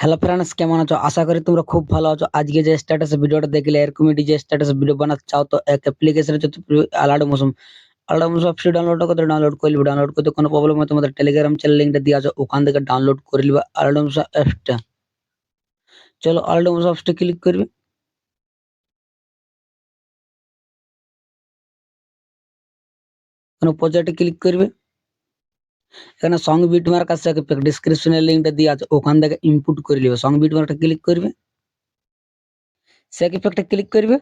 Hello friends, কেমন আছো? আশা করি তোমরা খুব ভালো আছো। আজকে যে স্ট্যাটাস ভিডিওটা দেখলে এরকমই যে স্ট্যাটাস ভিডিও বানাতে চাও তো এক অ্যাপ্লিকেশন হচ্ছে আলাদা মৌসুম। আলাদা মৌসুম অ্যাপসটি ডাউনলোড করতে ডাউনলোড করতে কোনো প্রবলেম হয় তোমাদের টেলিগ্রাম চ্যানেল লিঙ্কটা দিয়ে আছে, ওখান থেকে ডাউনলোড করে নিবে আলাদা মৌসুম অ্যাপসটা। চলো আলাদা মৌসুম অ্যাপসটা ক্লিক করবে, কোনো প্রজেক্টে ক্লিক করবে। এখানে সং বিটমার্ক আছে, ডিসক্রিপশনের লিঙ্কটা দিয়ে আছে, ওখান থেকে ইনপুট করে নিবে। সং বিটমার্কটা ক্লিক করবে, সেক ইফেক্টে ক্লিক করবে।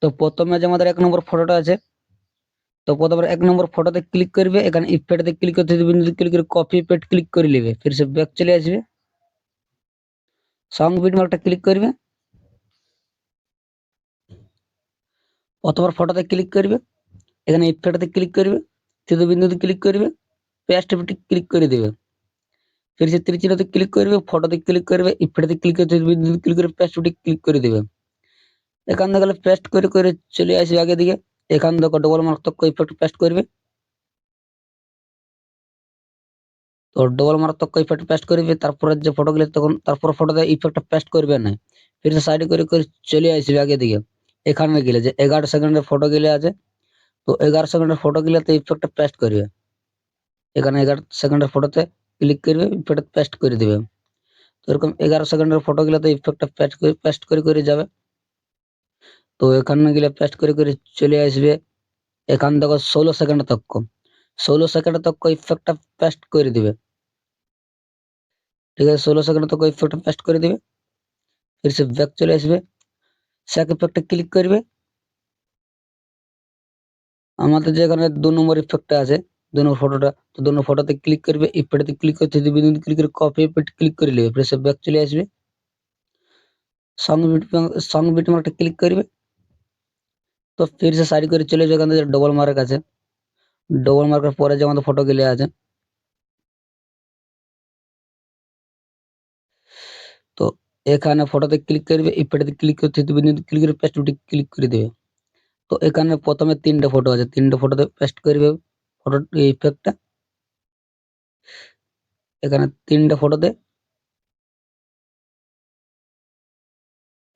তো প্রথমে যে আমাদের 1 নম্বর ফটোটা আছে, তো প্রথমে 1 নম্বর ফটোতে ক্লিক করবে। এখানে ইফেক্টে ক্লিক করতে বিন্দুতে ক্লিক করে কপি ইফেক্ট ক্লিক করে নেবে, ফির সে ব্যাক চলে আসবে। সং বিটমার্কটা ক্লিক করবে, প্রথমবার ফটোতে ক্লিক করবে, এখানে ইফেক্টে ক্লিক করবে, তৃতীয় বিন্দুতে ক্লিক করবে, পেস্ট ক্লিক করে দেবে। ফির সে ত্রিচিহ্নতে ক্লিক করবে, ফটোতে ক্লিক করবে, ইফেক্টে ক্লিক করে বিন্দুতে ক্লিক করে পেস্ট ক্লিক করে দেবে। এখান থেকে পেস্ট করে করে চলে আসবে আগে দিকে। এখান থেকে ডবল মার্ক তক ইফেক্ট পেস্ট করবে। তো ডবল মার্ক তক ইফেক্ট পেস্ট করবে, তারপরে যে ফটোগুলো তখন তারপর ফটোতে ইফেক্টটা পেস্ট করবে না, ফির সাইড করে করে চলে আসবে আগে দিকে। এখানে গেলে যে 11 সেকেন্ডের ফটো গেলে আছে, তো 11 সেকেন্ডের ফটো গেলে তো ইফেক্টটা পেস্ট করবে। এখানে 11 সেকেন্ডের ফটোতে ক্লিক করবে, ইফেক্ট পেস্ট করে দিবে। তো এরকম 11 সেকেন্ডের ফটো গেলে তো ইফেক্টটা পেস্ট করে করে যাবে। তো এখানে গেলে পেস্ট করে করে চলে আসবে। এখান থেকে 16 সেকেন্ড তক 16 সেকেন্ড তক ইফেক্টটা পেস্ট করে দিবে। ঠিক আছে, 16 সেকেন্ড তক ইফেক্টটা পেস্ট করে দিবে। ফির সে ব্যাক চলে আসবে, স্যাক ইফেক্টে ক্লিক করবে। আমাদের যে এখানে 2 নম্বর ইফেক্টটা আছে, 2 নম্বর ফটোটা, তো 2 নম্বর ফটোতে ক্লিক করবে, ইফেক্টে ক্লিক করতে বিন্দুতে ক্লিক করে কপি ইফেক্ট ক্লিক করে নেবে, ফির সে ব্যাক চলে আসবে। সং বিটমার্কটা ক্লিক করবে। তো ফির সে সাইড করে চলে যাবে। এখান থেকে ডবল মার্ক আছে, ডবল মার্কের পরে যে আমাদের ফটো গেলে আছে, তো এখানে ফটোতে ক্লিক করবে, ইফেক্টে ক্লিক করতে বিন্দুতে ক্লিক করে পেস্ট ক্লিক করে দেবে। তো এখানে প্রথমে 3টে ফটো আছে, 3টে ফটোতে পেস্ট করবে ফটো ইফেক্টটা। এখানে 3টে ফটোতে,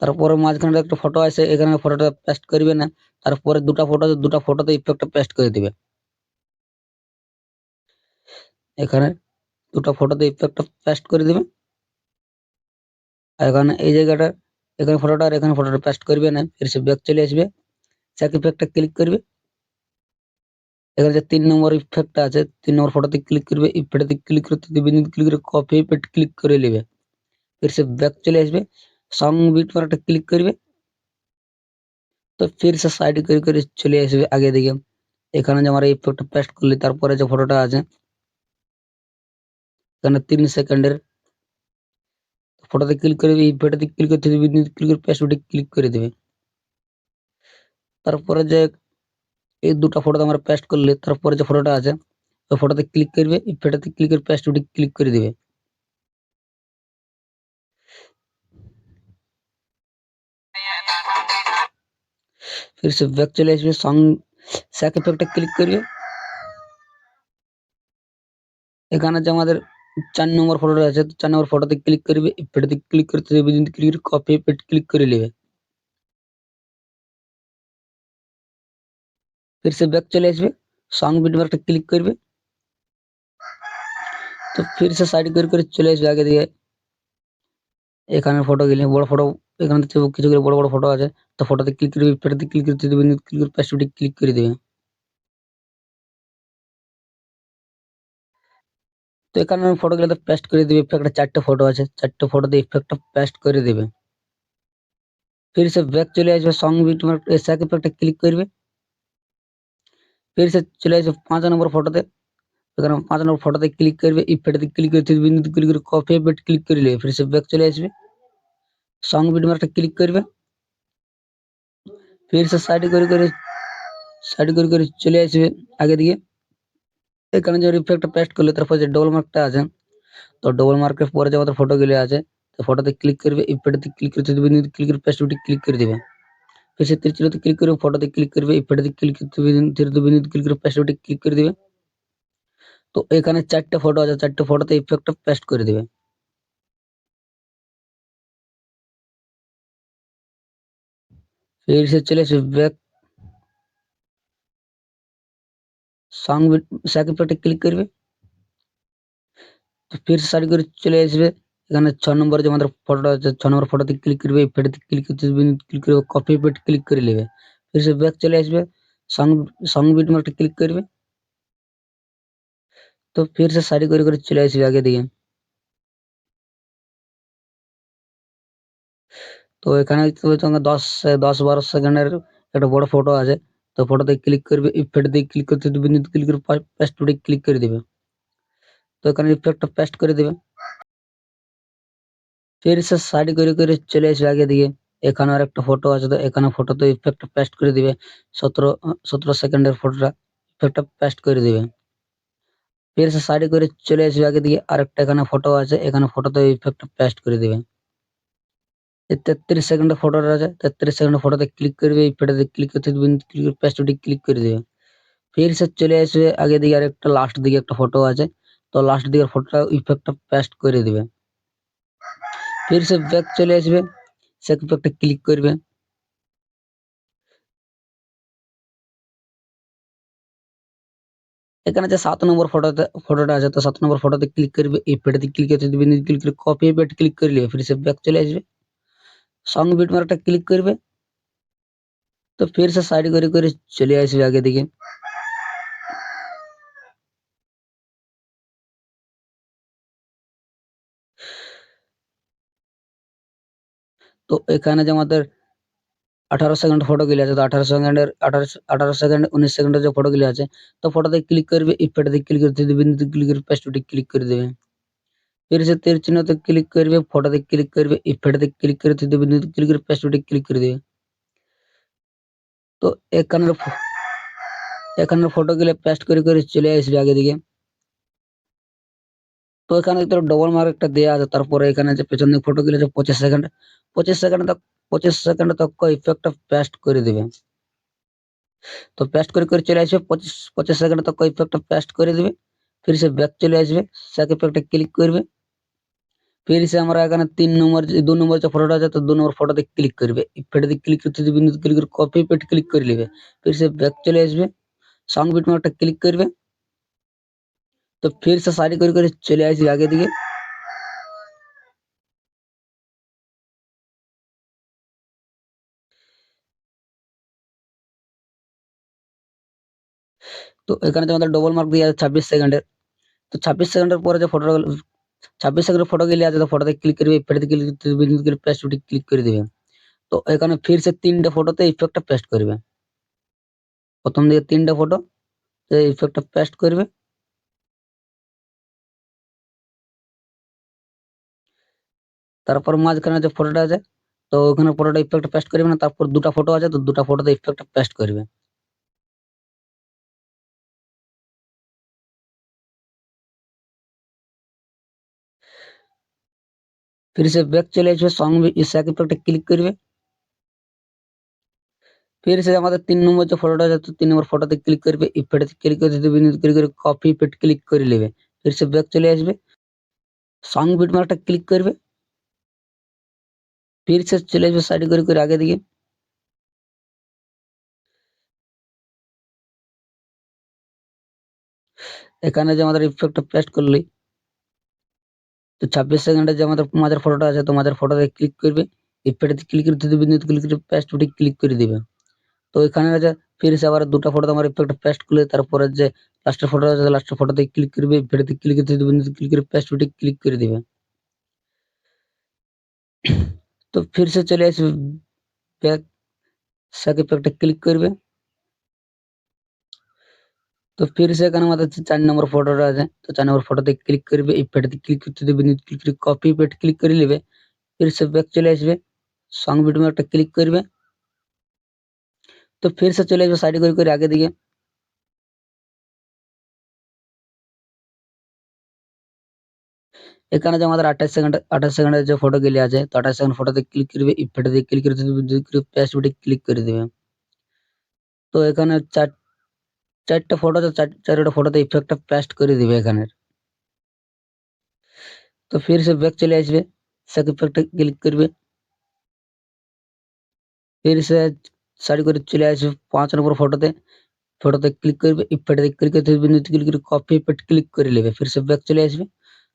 তারপরে মাঝখানে একটা ফটো আছে, এখানে ফটোটা পেস্ট করবে না, তারপরে 2টা ফটো আছে, 2টা ফটোতে ইফেক্টটা পেস্ট করে দিবে। এখানে 2টা ফটোতে ইফেক্টটা পেস্ট করে দিবে। আর এখানে এই জায়গাটা, এখানে ফটোটা আর এখানে ফটোটা পেস্ট করবে না, ফির সে ব্যাক চলে আসবে, স্যাক ইফেক্টটা ক্লিক করবে। এখানে যে 3 নম্বর ইফেক্টটা আছে, 3 নম্বর ফটোতে ক্লিক করবে, ইফেক্টে ক্লিক করতে বিন্দুতে ক্লিক করে কপি ইফেক্ট ক্লিক করে নেবে, फिर से बैक चले আসবে। সং বিট মার্কটা ক্লিক করবে। তো फिर से সাইড করে করে চলে আসবে আগে দিকে। এখানে যে আমরা ইফেক্টটা পেস্ট করলি, তারপরে যে ফটোটা আছে, এখানে 3 সেকেন্ডের ফটোতে ক্লিক করবে, ইফেক্টে ক্লিক করতে বিন্দুতে ক্লিক করে পেস্ট ক্লিক করে দেবে। তারপরে যে এই 2টা ফটোতে আমরা পেস্ট করলি, তারপরে যে ফটোটা আছে, ওই ফটোতে ক্লিক করবে, ইফেক্টে ক্লিক করে পেস্ট ক্লিক করে দিবে। फिर से बैक চলে আসবে, স্যাক ইফেক্টে ক্লিক করবে। এখানে যে আমাদের 4 নম্বর ফটোটা আছে, 4 নম্বর ফটোতে ক্লিক করবে, ইফেক্টে ক্লিক করতে বিন্দুতে ক্লিক করে কপি ইফেক্ট ক্লিক করে নেবে। फिर से बैक চলে আসবে, সং বিট মার্কটা ক্লিক করবে। তো फिर से সাইড করে করে চলে আসবে আগে দিকে। এখানে ফটো গেলে বড় ফটো, এখানে কিছু বড় বড় ফটো আছে, তো ফটোতে ক্লিক করবে, ইফেক্টে ক্লিক করতে বিন্দুতে ক্লিক করে পেস্ট ক্লিক করে দেবে। তো এখানে ফটোগুলোতে পেস্ট করে দিবে। ইফেক্টে 4টে ফটো আছে, 4টে ফটোতে ইফেক্টটা পেস্ট করে দেবে। फिर से बैक চলে আসবে, সং বিট মার্ক স্যাক ইফেক্টে ক্লিক করবে। फिर से চলে আসবে 5 নম্বর ফটোতে। এখানে 5 নম্বর ফটোতে ক্লিক করবে, ইফেক্টে ক্লিক করতে বিন্দুতে ক্লিক করে কপি ইফেক্ট ক্লিক করে নেবে। फिर से बैक চলে আসবে, সং বিট মার্কটা ক্লিক করবে। फिर से সাইড করে করে চলে আসবে আগে দিকে। এখানে যে ইফেক্টটা পেস্ট করলে, তারপর যে ডবল মার্কটা আছে, তো ডবল মার্কের পরে যে আমাদের ফটোগুলো আছে, তো ফটোতে ক্লিক করবে, ইফেক্টে ক্লিক করতে বিন্দুতে ক্লিক করে পেস্ট ক্লিক করে দিবে। फिर से ত্রিচিহ্নতে ক্লিক করবে, ফটোতে ক্লিক করবে, ইফেক্টে ক্লিক করতে বিন্দুতে ক্লিক করে পেস্ট ক্লিক করে দিবে। তো এখানে 4টে ফটো আছে, 4টে ফটোতে ইফেক্টটা পেস্ট করে দিবে। फिर से चले আসবে ব্যাক সং সাইকেল প্যাটে ক্লিক করবে। তো फिर से সারি করে চলে আসবে এখানে 6 নম্বরে যে আমাদের ফটোটা আছে 6 নম্বর ফটোতে ক্লিক করবে, ফটোতে ক্লিক করতে ক্লিক করে কপি পেট ক্লিক করে নেবে। फिर से ব্যাক চলে আসবে সং সং বিট মার্কটা ক্লিক করবে। তো फिर से সারি করে চলে আসবে আগে দিকে। তো এখানে দেখতে পাচ্ছ তোমরা 10-12 সেকেন্ডের একটা বড় ফটো আছে। তো ফটোতে ক্লিক করবে, ইফেক্ট দিয়ে ক্লিক করতে বিন্দুতে ক্লিক করে পেস্ট টুডে ক্লিক করে দিবে। তো এখানে ইফেক্টটা পেস্ট করে দিবে। फिर से সারি করে চলে আসবে আগে দিকে। এখানে আর একটা ফটো আছে, তো এখানে ফটোতে ইফেক্টটা পেস্ট করে দিবে। 17 সেকেন্ডের ফটোটা ইফেক্টটা পেস্ট করে দিবে। फिर से সারি করে চলে আসবে আগে দিকে। আরেকটা এখানে ফটো আছে, এখানে ফটোতে ইফেক্টটা পেস্ট করে দিবে। 33 সেকেন্ডের ফটোটা আছে, 33 সেকেন্ডের ফটোতে ক্লিক করবে, ইফেক্টে ক্লিক করতে ক্লিক করে পেস্ট টুডে ক্লিক করে দিবে। फिर से চলে আসবে আগে দিকে আরেকটা লাস্ট দিকে একটা ফটো আছে, তো লাস্ট দিকের ফটোটা ইফেক্টটা পেস্ট করে দিবে। फिर से ব্যাক চলে আসবে, সে ইফেক্টে ক্লিক করবে। এখানে যে 7 নম্বর ফটোটা আছে, তো 7 নম্বর ফটোতে ক্লিক করবে, ইফেক্টে ক্লিক করতে দিবে, ক্লিক করে কপি পেস্ট ক্লিক করে নিবে। फिर से ব্যাক চলে আসবে, সং বিট মার্কটা ক্লিক করবে। তো फिर से সাইড করে চলে আসবে আগে দিকে। তো এখানে যে আমাদের 18 সেকেন্ড ফটোগুলি আছে, তো 18 সেকেন্ড 19 সেকেন্ডের যে ফটোগুলি আছে, তো ফটোতে ক্লিক করবে, ইফেক্টে ক্লিক করতে দিবে, ক্লিক করে পেস্ট টুডে ক্লিক করে দেবে। फिर से তীর চিহ্নতে ক্লিক করবে, ফটোতে ক্লিক করবে, ইফেক্টে ক্লিক করতে দিবে, ক্লিক করে পেস্ট টুডে ক্লিক করে দিবে। তো এখানের ফটোগুলো পেস্ট করে চলে আসবে আগে দিকে। তো এখানে তোর ডবল মার্ক একটা দেয়া আছে, তারপরে এখানে যে পেছন দিকে ফটোগুলো আছে 25 সেকেন্ড 25 সেকেন্ড তক 25 সেকেন্ড তক ইফেক্টটা পেস্ট করে দিবে। তো পেস্ট করে চলে আসবে 25 সেকেন্ড তক ইফেক্টটা পেস্ট করে দিবে। फिर से ব্যাক চলে আসবে, সেক ইফেক্টে ক্লিক করবে। फिर से আমরা এখানে 3 নম্বর 2 নম্বর যে ফটোটা আছে, তো 2 নম্বর ফটোতে ক্লিক করবে, ইফেক্টে ক্লিক করতে দিবে, ক্লিক করে কপি পেস্ট ক্লিক করে নেবে। फिर से ব্যাক চলে আসবে, সাউন্ড বিট মার্কটা ক্লিক করবে। তো फिर से সারি করে চলে আসবে আগে দিকে। তো এখানে যে আমাদের ডবল মার্ক দেয়া আছে 26 সেকেন্ডের। তো 26 সেকেন্ডের পরে যে ফটোটা 26 সেকেন্ডের ফটোগুলি আছে, তো ফটোতে ক্লিক করবে, ইফেক্টে ক্লিক করতে দিবে, ক্লিক করে পেস্ট টুডে ক্লিক করে দিবে। তো এখানে फिर से 3টে ফটোতে ইফেক্টটা পেস্ট করবে। প্রথম দিকে 3টে ফটো তে ইফেক্টটা পেস্ট করবে। তারপর মাঝখানে যে ফটোটা আছে, তো ওখানে ফটোটা ইফেক্টটা পেস্ট করবে না, তারপর 2টা ফটো আছে, তো 2টা ফটোতে ইফেক্টটা পেস্ট করবে। फिर से ব্যাক চলে আসবে, সং সেক ইফেক্টে ক্লিক করবে। फिर से আমাদের 3 নম্বর যে ফটোটা আছে, তো 3 নম্বর ফটোতে ক্লিক করবে, ইফেক্টে ক্লিক করতে দিবে, ক্লিক করে কপি পেস্ট ক্লিক করে নেবে। फिर से ব্যাক চলে আসবে, সং বিট মার্কটা ক্লিক করবে। फिर से চলে আসবে সাইড করে আগে দিকে। এখানে যে আমাদের ইফেক্টটা পেস্ট করলি, তো 26 সেকেন্ডের যে আমাদের মাঝের ফটোটা আছে, তো মাঝের ফটোতে ক্লিক করবে, ইফেক্টে ক্লিক করতে দিবে, ক্লিক করে পেস্ট টুডে ক্লিক করে দিবে। তো এখানে যে फिर से আবার 2টা ফটোতে আমার ইফেক্টটা পেস্ট করলে, তারপরে যে লাস্টের ফটোটা আছে, লাস্টের ফটোতে ক্লিক করবে, ইফেক্টে ক্লিক করতে দিবে, ক্লিক করে পেস্ট টুডে ক্লিক করে দিবে। তো फिर से চলে আসবে ব্যাক, সেক ইফেক্টে ক্লিক করবে। তো फिर से এখানে আমাদের 4 নম্বর ফটোটা আছে, তো 4 নম্বর ফটোতে ক্লিক করবে, ইফেক্টে ক্লিক করতে দিবে, ক্লিক করে কপি পেস্ট ক্লিক করে নেবে। फिर से ব্যাক চলে আসবে, সং বিট মার্কটা ক্লিক করবে। তো फिर से চলে আসবে সাইড করে আগে দিকে। এখানে যে আমাদের 28 সেকেন্ডের যে ফটোগুলি আছে, তো 28 সেকেন্ড ফটোতে ক্লিক করবে, ইফেক্টে দিয়ে ক্লিক করে দিবে, পেস্ট বাটনে ক্লিক করে দিবে। তো এখানে 4টা ফটো আছে, 4টা ফটোতে ইফেক্টটা পেস্ট করে দিবে এখানের। তো फिर से ব্যাক চলে আসবে, সেক ইফেক্টে ক্লিক করবে। फिर से সারি করে চলে আসবে 5 নম্বর ফটোতে ক্লিক করবে, ইফেক্টে ক্লিক করতে বিন্দুতে ক্লিক করে কপি ইফেক্ট ক্লিক করে নেবে, ফির সে ব্যাক চলে আসবে,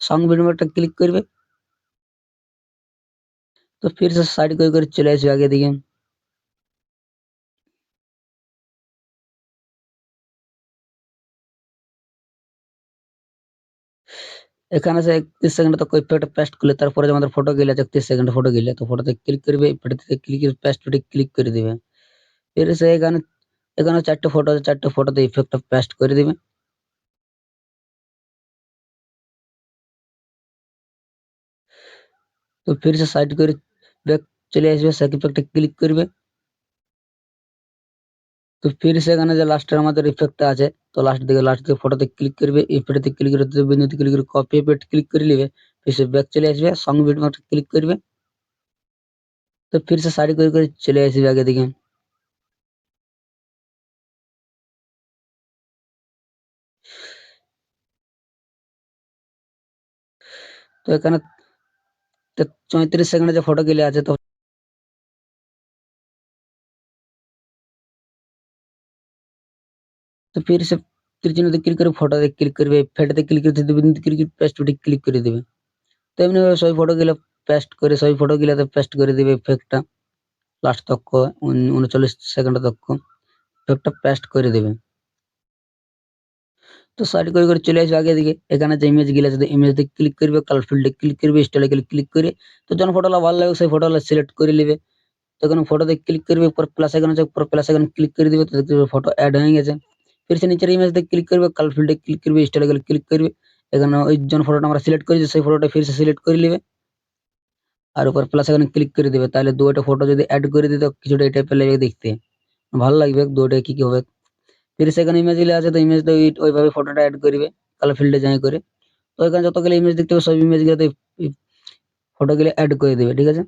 সঙ্গ বিনিময়টা ক্লিক করবে, তো फिर से साइड করে চলে আসবে আগে দিকে। এখানে যে 31 সেকেন্ড তক ইফেক্ট পেস্ট করলে তারপরে যে আমাদের ফটো গেলে 31 সেকেন্ড ফটো গেলে তো ফটোতে ক্লিক করবে, ইফেক্টে ক্লিক করে পেস্ট ফটো ক্লিক করে দিবে। ফির সে এখানে 4টে ফটো আছে, 4টে ফটোতে ইফেক্টটা পেস্ট করে দিবে। তো फिर से সাইড করে ব্যাক চলে আসবে, সেক ইফেক্টে ক্লিক করবে। তো फिर से এখানে যে লাস্টের আমাদের ইফেক্টটা আছে, তো লাস্ট দিকে ফটোতে ক্লিক করবে, ইফেক্টে ক্লিক করে বিন্দুতে ক্লিক করে কপি ইফেক্ট ক্লিক করে নিবে, फिर से ব্যাক চলে আসবে, সঙ্গ বিনিময়টা ক্লিক করবে। তো फिर से সারি করে চলে আসবে আগে দিকে। তো এখানে 34 সেকেন্ডে যে ফটো গেলে আছে, তো फिर से তীর চিহ্নতে ক্লিক করে ফটোতে ক্লিক করবে, ফেটাতে ক্লিক করে বিন্দুতে ক্লিক করে পেস্ট বাটনে ক্লিক করে দিবে। তো এমনিভাবে সবই ফটোগুলো পেস্ট করে সবই ফটোগুলোতে পেস্ট করে দিবে ইফেক্টটা লাস্ট তক্ক 39 সেকেন্ড তক্ক ইফেক্টটা পেস্ট করে দিবে। তো সাইড করে চলে আসবে আগে দিকে। এখানে যে ইমেজগুলো আছে, ইমেজে ক্লিক করবে, কালার ফিল্ডে ক্লিক করবে, স্টাইলে ক্লিক করে তো যখন ফটোটা ভালো লাগবে সেই ফটোটা সিলেক্ট করে নিবে। তো এখানে ফটোতে ক্লিক করবে, উপর প্লাস আইকন আছে, উপর প্লাস আইকন ক্লিক করে দিবে, তো দেখতে পাবে ফটো এড হয়ে গেছে। ফির সে নিচের ইমেজতে ক্লিক করবে, কালার ফিল্ডে ক্লিক করবে, স্টাইলে ক্লিক করবে। এখানে ওই যখন ফটোটা আমরা সিলেক্ট করেছি সেই ফটোটা ফির সে সিলেক্ট করে নিবে। আর উপর প্লাস আইকনে ক্লিক করে দিবে। তাহলে ২টা ফটো যদি এড করে দিই তো কিছুটা এই টাইপের লাগবে দেখতে। ভালো লাগবে ২টায় কি হবে। ফির সেখানে ইমেজগুলো আছে, তো ইমেজটা ওইভাবে ফটোটা এড করবে কালার ফিল্ডে যাই করে। তো এখানে যতগুলো ইমেজ দেখতে পাবে সব ইমেজগুলোতে ফটোগুলো এড করে দিবে, ঠিক আছে?